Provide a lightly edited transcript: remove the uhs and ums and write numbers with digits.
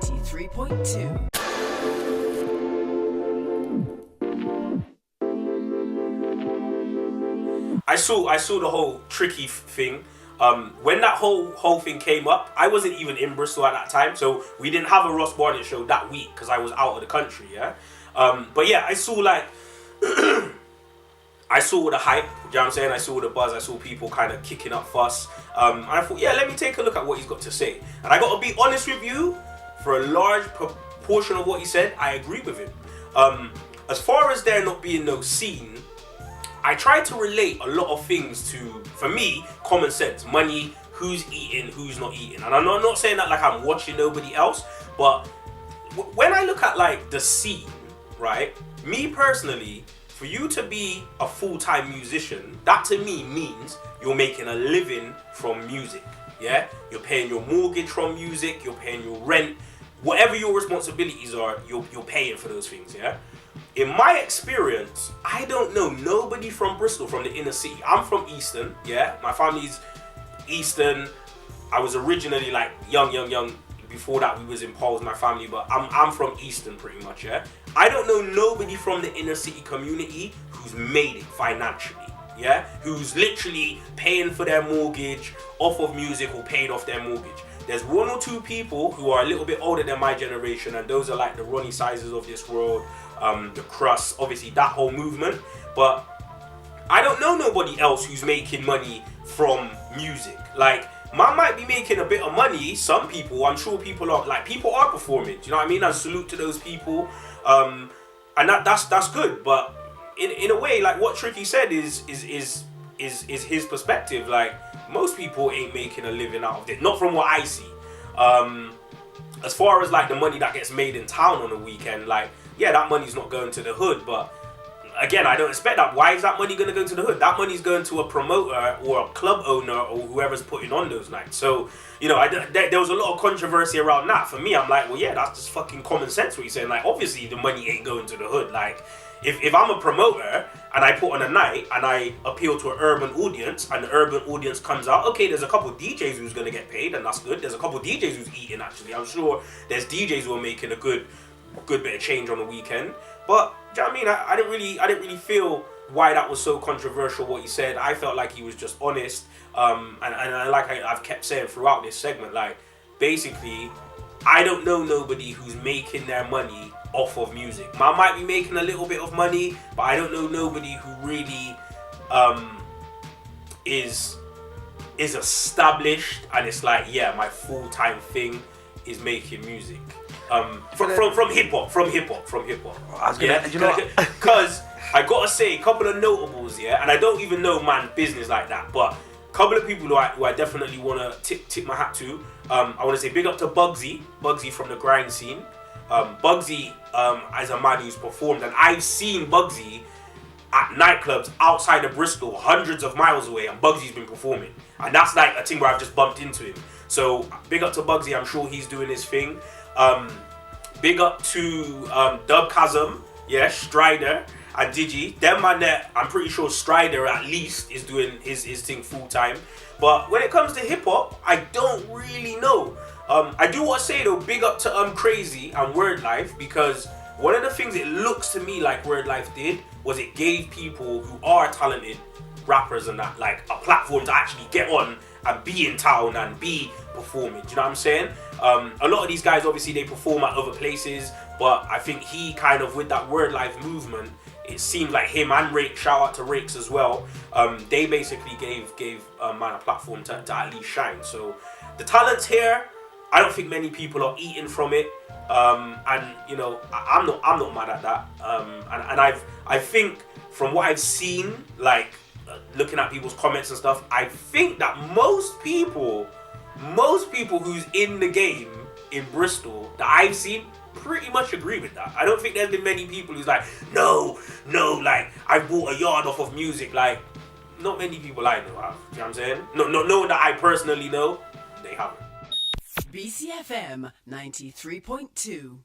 93.2. I saw the whole tricky thing. When that whole thing came up, I wasn't even in Bristol at that time, so we didn't have a Ross Barnett show that week because I was out of the country. Yeah, but yeah, I saw like I saw the hype. You know what I'm saying? I saw the buzz. I saw people kind of kicking up fuss. And I thought, yeah, let me take a look at what he's got to say. And I got to be honest with you, for a large proportion of what he said, I agree with him. As far as there not being no scene, I try to relate a lot of things to, for me, common sense. Money, who's eating, who's not eating. And I'm not saying that like I'm watching nobody else, but when I look at like the scene, right, me personally, for you to be a full-time musician, that to me means you're making a living from music, yeah? You're paying your mortgage from music, you're paying your rent, whatever your responsibilities are, you're paying for those things, yeah? In my experience, I don't know nobody from Bristol, from the inner city. I'm from Eastern, yeah? My family's Eastern. I was originally like young. Before that, we was in Paul with my family, but I'm from Eastern pretty much, yeah? I don't know nobody from the inner city community who's made it financially, yeah? Who's literally paying for their mortgage off of music or paid off their mortgage. There's one or two people who are a little bit older than my generation, and those are like the Ronnie Sizes of this world, the Crust, obviously that whole movement. But I don't know nobody else who's making money from music. Like, man might be making a bit of money. Some people, I'm sure people are performing. Do you know what I mean? And salute to those people. And that's good. But in a way, like what Tricky said is his perspective. Like, most people ain't making a living out of it. Not from what I see. As far as like the money that gets made in town on a weekend, like, yeah, that money's not going to the hood, but again, I don't expect that. Why is that money going to go to the hood? That money's going to a promoter or a club owner or whoever's putting on those nights. So, you know, there was a lot of controversy around that. For me, I'm like, well, yeah, that's just fucking common sense what you're saying. Like, obviously, the money ain't going to the hood. Like, if I'm a promoter and I put on a night and I appeal to an urban audience and the urban audience comes out, okay, there's a couple DJs who's going to get paid and that's good. There's a couple DJs who's eating, actually. I'm sure there's DJs who are making a good bit of change on the weekend. But do you know what I mean? I didn't really feel why that was so controversial what he said. I felt like he was just honest. And like I've kept saying throughout this segment, like, basically, I don't know nobody who's making their money off of music. I might be making a little bit of money, but I don't know nobody who really is established and it's like, yeah, my full-time thing is making music. From hip hop. I was gonna, yeah? Because I gotta say, a couple of notables, yeah, and I don't even know man business like that, but a couple of people who I definitely wanna tip my hat to. I wanna say big up to Bugsy from the grind scene. Bugsy as a man who's performed, and I've seen Bugsy at nightclubs outside of Bristol, hundreds of miles away, and Bugsy's been performing, and that's like a thing where I've just bumped into him. So big up to Bugsy. I'm sure he's doing his thing. Big up to Dub Chasm, yeah, Strider and Digi. Them man there, I'm pretty sure Strider at least is doing his thing full time. But when it comes to hip hop, I don't really know. I do want to say though, big up to Crazy and Word Life, because one of the things it looks to me like Word Life did was it gave people who are talented rappers and that like a platform to actually get on and be in town and be performing. Do you know what I'm saying? A lot of these guys, obviously, they perform at other places, but I think he kind of, with that Word Life movement, it seemed like him and Rake, shout out to Rakes as well, they basically gave man a platform to at least shine. So the talent's here. I don't think many people are eating from it, and you know, I'm not mad at that. And I think from what I've seen, like looking at people's comments and stuff, I think that most people who's in the game in Bristol that I've seen pretty much agree with that. I don't think there's been many people who's like, no, like I bought a yard off of music. Like, not many people I know have. You know what I'm saying? No that I personally know, they haven't. BCFM 93.2.